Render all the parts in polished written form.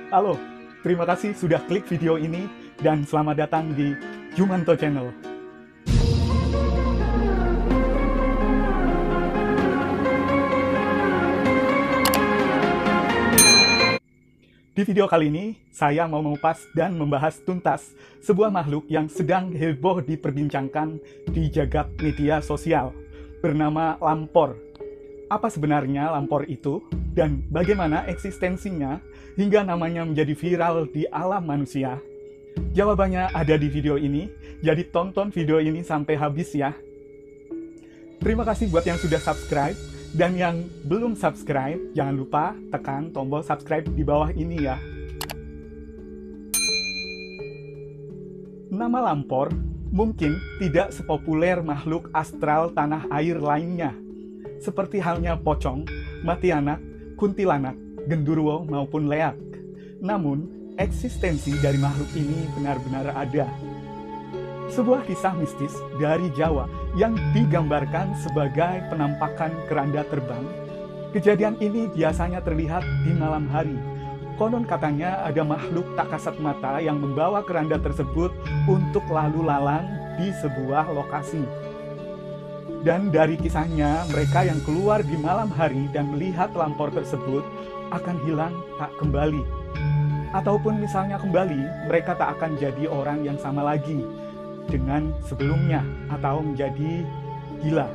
Halo, terima kasih sudah klik video ini dan selamat datang di Jumanto Channel. Di video kali ini, saya mau mengupas dan membahas tuntas sebuah makhluk yang sedang heboh diperbincangkan di jagat media sosial, bernama Lampor. Apa sebenarnya Lampor itu, dan bagaimana eksistensinya hingga namanya menjadi viral di alam manusia? Jawabannya ada di video ini, jadi tonton video ini sampai habis ya. Terima kasih buat yang sudah subscribe, dan yang belum subscribe, jangan lupa tekan tombol subscribe di bawah ini ya. Nama Lampor mungkin tidak sepopuler makhluk astral tanah air lainnya, seperti halnya pocong, matianak, kuntilanak, genderuwo maupun leak. Namun, eksistensi dari makhluk ini benar-benar ada. Sebuah kisah mistis dari Jawa yang digambarkan sebagai penampakan keranda terbang. Kejadian ini biasanya terlihat di malam hari. Konon katanya ada makhluk tak kasat mata yang membawa keranda tersebut untuk lalu lalang di sebuah lokasi. Dan dari kisahnya, mereka yang keluar di malam hari dan melihat Lampor tersebut akan hilang tak kembali. Ataupun misalnya kembali, mereka tak akan jadi orang yang sama lagi dengan sebelumnya atau menjadi gila.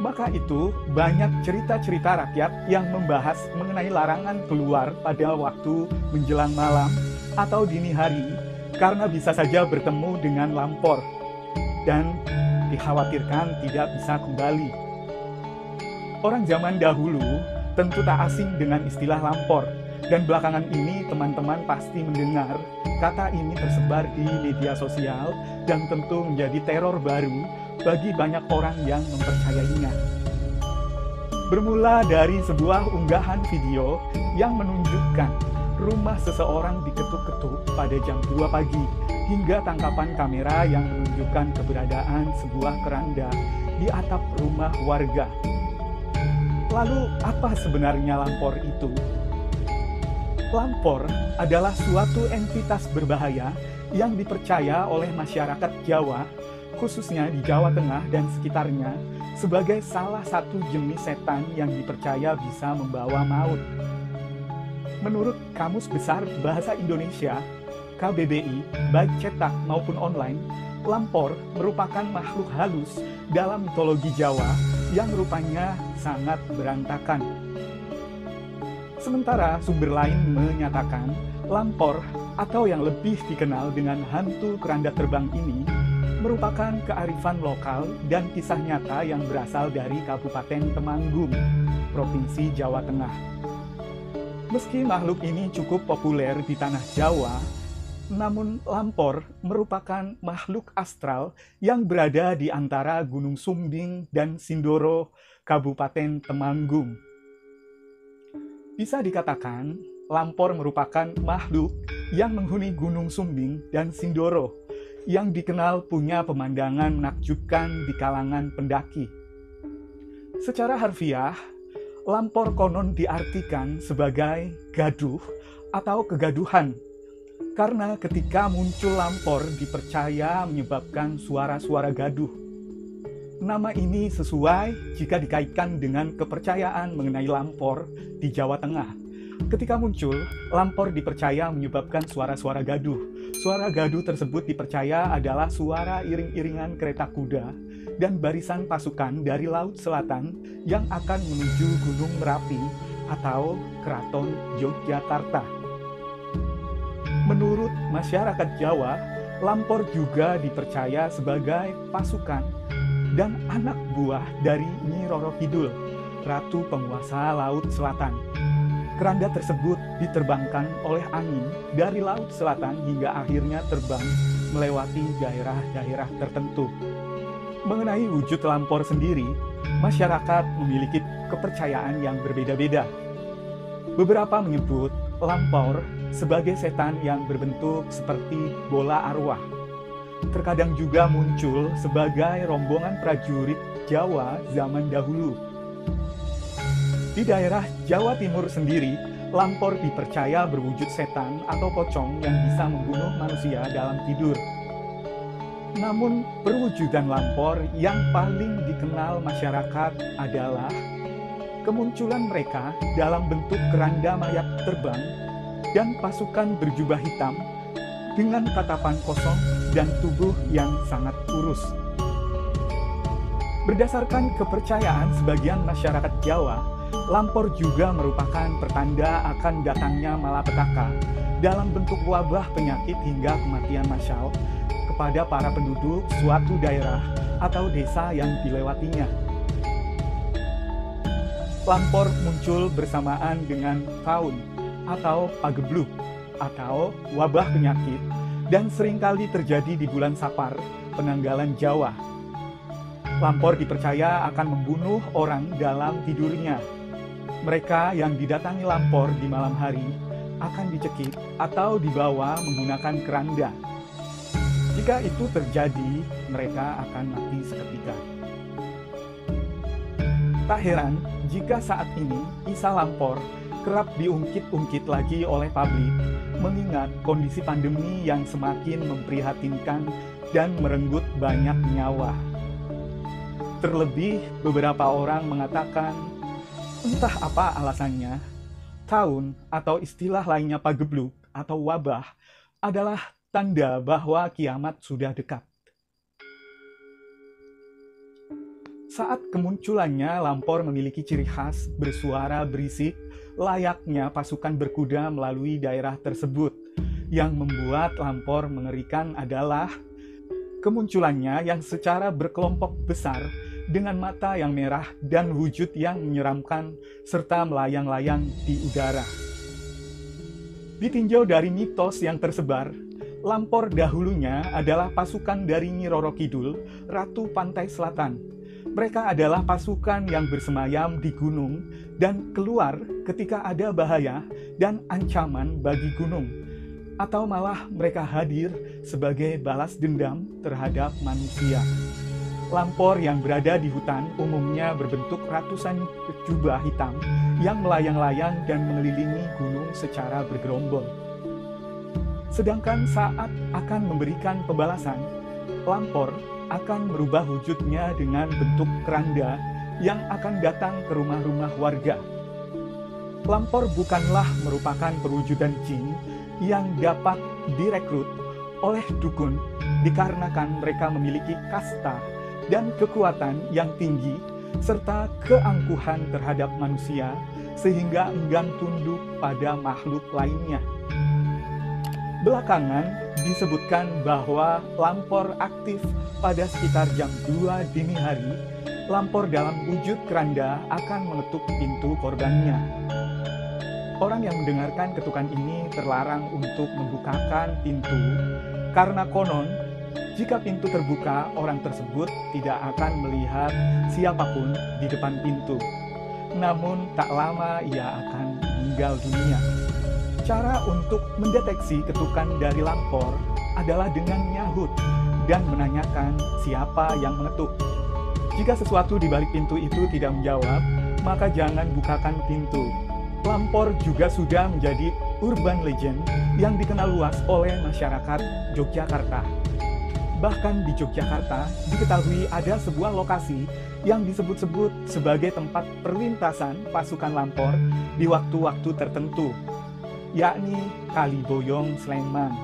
Maka itu banyak cerita-cerita rakyat yang membahas mengenai larangan keluar pada waktu menjelang malam atau dini hari karena bisa saja bertemu dengan Lampor dan dikhawatirkan tidak bisa kembali. Orang zaman dahulu tentu tak asing dengan istilah Lampor, dan belakangan ini teman-teman pasti mendengar kata ini tersebar di media sosial dan tentu menjadi teror baru bagi banyak orang yang mempercayainya. Bermula dari sebuah unggahan video yang menunjukkan rumah seseorang diketuk-ketuk pada jam 2 pagi hingga tangkapan kamera yang menunjukkan keberadaan sebuah keranda di atap rumah warga. Lalu apa sebenarnya Lampor itu? Lampor adalah suatu entitas berbahaya yang dipercaya oleh masyarakat Jawa, khususnya di Jawa Tengah dan sekitarnya, sebagai salah satu jenis setan yang dipercaya bisa membawa maut. Menurut Kamus Besar Bahasa Indonesia, KBBI, baik cetak maupun online, Lampor merupakan makhluk halus dalam mitologi Jawa yang rupanya sangat berantakan. Sementara sumber lain menyatakan Lampor atau yang lebih dikenal dengan hantu keranda terbang ini merupakan kearifan lokal dan kisah nyata yang berasal dari Kabupaten Temanggung, Provinsi Jawa Tengah. Meski makhluk ini cukup populer di tanah Jawa, namun Lampor merupakan makhluk astral yang berada di antara Gunung Sumbing dan Sindoro, Kabupaten Temanggung. Bisa dikatakan, Lampor merupakan makhluk yang menghuni Gunung Sumbing dan Sindoro, yang dikenal punya pemandangan menakjubkan di kalangan pendaki. Secara harfiah, Lampor konon diartikan sebagai gaduh atau kegaduhan, karena ketika muncul Lampor dipercaya menyebabkan suara-suara gaduh. Nama ini sesuai jika dikaitkan dengan kepercayaan mengenai Lampor di Jawa Tengah. Ketika muncul, Lampor dipercaya menyebabkan suara-suara gaduh. Suara gaduh tersebut dipercaya adalah suara iring-iringan kereta kuda dan barisan pasukan dari Laut Selatan yang akan menuju Gunung Merapi atau Keraton Yogyakarta. Menurut masyarakat Jawa, Lampor juga dipercaya sebagai pasukan dan anak buah dari Nyi Roro Kidul, Ratu Penguasa Laut Selatan. Keranda tersebut diterbangkan oleh angin dari Laut Selatan hingga akhirnya terbang melewati daerah-daerah tertentu. Mengenai wujud Lampor sendiri, masyarakat memiliki kepercayaan yang berbeda-beda. Beberapa menyebut Lampor sebagai setan yang berbentuk seperti bola arwah. Terkadang juga muncul sebagai rombongan prajurit Jawa zaman dahulu. Di daerah Jawa Timur sendiri, Lampor dipercaya berwujud setan atau pocong yang bisa membunuh manusia dalam tidur. Namun, perwujudan lampor yang paling dikenal masyarakat adalah kemunculan mereka dalam bentuk keranda mayat terbang dan pasukan berjubah hitam dengan tatapan kosong dan tubuh yang sangat kurus. Berdasarkan kepercayaan sebagian masyarakat Jawa, lampor juga merupakan pertanda akan datangnya malapetaka dalam bentuk wabah, penyakit, hingga kematian massal kepada para penduduk suatu daerah atau desa yang dilewatinya. Lampor muncul bersamaan dengan taun atau pagebluk atau wabah penyakit dan seringkali terjadi di bulan Sapar, penanggalan Jawa. Lampor dipercaya akan membunuh orang dalam tidurnya. Mereka yang didatangi lampor di malam hari akan dicekik atau dibawa menggunakan keranda. Jika itu terjadi, mereka akan mati seketika. Tak heran jika saat ini kisah lampor kerap diungkit-ungkit lagi oleh publik, mengingat kondisi pandemi yang semakin memprihatinkan dan merenggut banyak nyawa. Terlebih, beberapa orang mengatakan, entah apa alasannya, taun atau istilah lainnya pagebluk atau wabah adalah tanda bahwa kiamat sudah dekat. Saat kemunculannya, lampor memiliki ciri khas bersuara berisik layaknya pasukan berkuda melalui daerah tersebut. Yang membuat lampor mengerikan adalah kemunculannya yang secara berkelompok besar dengan mata yang merah dan wujud yang menyeramkan serta melayang-layang di udara. Ditinjau dari mitos yang tersebar, lampor dahulunya adalah pasukan dari Nyi Roro Kidul, Ratu Pantai Selatan. Mereka adalah pasukan yang bersemayam di gunung dan keluar ketika ada bahaya dan ancaman bagi gunung, atau malah mereka hadir sebagai balas dendam terhadap manusia. Lampor yang berada di hutan umumnya berbentuk ratusan jubah hitam yang melayang-layang dan mengelilingi gunung secara bergerombol. Sedangkan saat akan memberikan pembalasan, lampor akan merubah wujudnya dengan bentuk keranda yang akan datang ke rumah-rumah warga. Lampor bukanlah merupakan perwujudan jin yang dapat direkrut oleh dukun dikarenakan mereka memiliki kasta dan kekuatan yang tinggi serta keangkuhan terhadap manusia sehingga enggan tunduk pada makhluk lainnya. Belakangan disebutkan bahwa lampor aktif pada sekitar jam 2 dini hari. Lampor dalam wujud keranda akan mengetuk pintu korbannya. Orang yang mendengarkan ketukan ini terlarang untuk membukakan pintu karena konon jika pintu terbuka, orang tersebut tidak akan melihat siapapun di depan pintu. Namun tak lama ia akan meninggal dunia. Cara untuk mendeteksi ketukan dari lampor adalah dengan nyahut dan menanyakan siapa yang mengetuk. Jika sesuatu di balik pintu itu tidak menjawab, maka jangan bukakan pintu. Lampor juga sudah menjadi urban legend yang dikenal luas oleh masyarakat Yogyakarta. Bahkan di Yogyakarta diketahui ada sebuah lokasi yang disebut-sebut sebagai tempat perlintasan pasukan lampor di waktu-waktu tertentu, yakni Kali Boyong Sleman.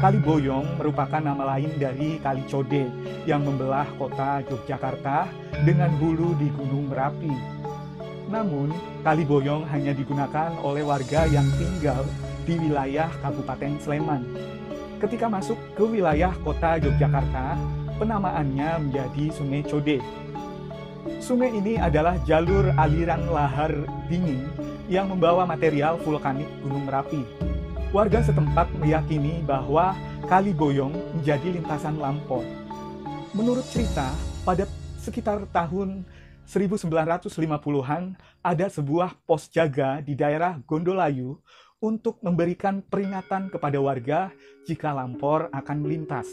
Kali Boyong merupakan nama lain dari Kali Code yang membelah kota Yogyakarta dengan hulu di Gunung Merapi. Namun, Kali Boyong hanya digunakan oleh warga yang tinggal di wilayah Kabupaten Sleman. Ketika masuk ke wilayah kota Yogyakarta, penamaannya menjadi Sungai Code. Sungai ini adalah jalur aliran lahar dingin yang membawa material vulkanik Gunung Merapi. Warga setempat meyakini bahwa Kali Boyong menjadi lintasan lampor. Menurut cerita, pada sekitar tahun 1950-an ada sebuah pos jaga di daerah Gondolayu untuk memberikan peringatan kepada warga jika lampor akan melintas.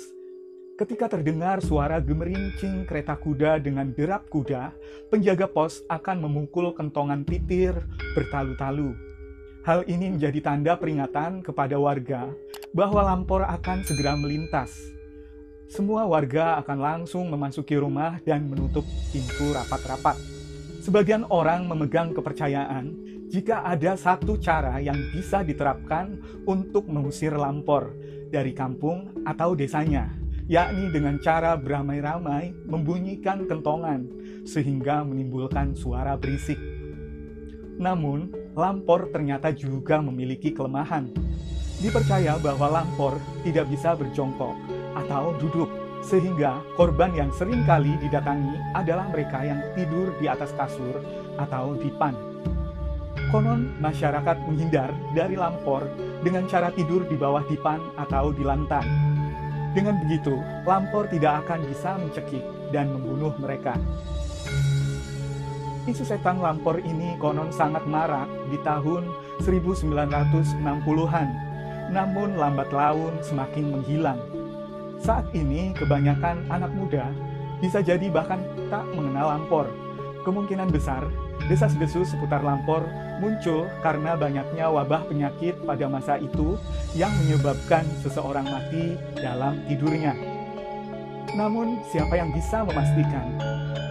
Ketika terdengar suara gemerincing kereta kuda dengan derap kuda, penjaga pos akan memukul kentongan titir bertalu-talu. Hal ini menjadi tanda peringatan kepada warga bahwa lampor akan segera melintas. Semua warga akan langsung memasuki rumah dan menutup pintu rapat-rapat. Sebagian orang memegang kepercayaan jika ada satu cara yang bisa diterapkan untuk mengusir lampor dari kampung atau desanya, yakni dengan cara beramai-ramai membunyikan kentongan sehingga menimbulkan suara berisik. Namun, lampor ternyata juga memiliki kelemahan. Dipercaya bahwa lampor tidak bisa berjongkok atau duduk, sehingga korban yang sering kali didatangi adalah mereka yang tidur di atas kasur atau dipan. Konon, masyarakat menghindar dari lampor dengan cara tidur di bawah dipan atau di lantai. Dengan begitu, lampor tidak akan bisa mencekik dan membunuh mereka. Isu setan lampor ini konon sangat marak di tahun 1960-an, namun lambat laun semakin menghilang. Saat ini kebanyakan anak muda bisa jadi bahkan tak mengenal lampor. Kemungkinan besar desas-desus seputar lampor muncul karena banyaknya wabah penyakit pada masa itu yang menyebabkan seseorang mati dalam tidurnya. Namun siapa yang bisa memastikan?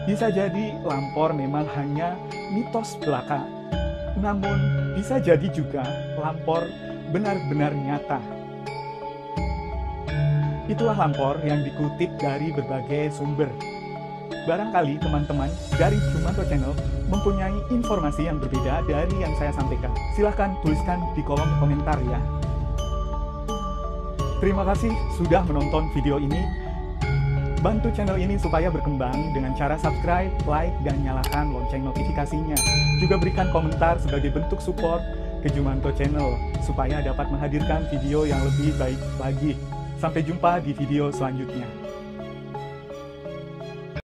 Bisa jadi lampor memang hanya mitos belaka, namun bisa jadi juga lampor benar-benar nyata. Itulah lampor yang dikutip dari berbagai sumber. Barangkali teman-teman dari Jumanto Channel mempunyai informasi yang berbeda dari yang saya sampaikan. Silahkan tuliskan di kolom komentar ya. Terima kasih sudah menonton video ini. Bantu channel ini supaya berkembang dengan cara subscribe, like, dan nyalakan lonceng notifikasinya. Juga berikan komentar sebagai bentuk support ke Jumanto Channel supaya dapat menghadirkan video yang lebih baik lagi. Sampai jumpa di video selanjutnya.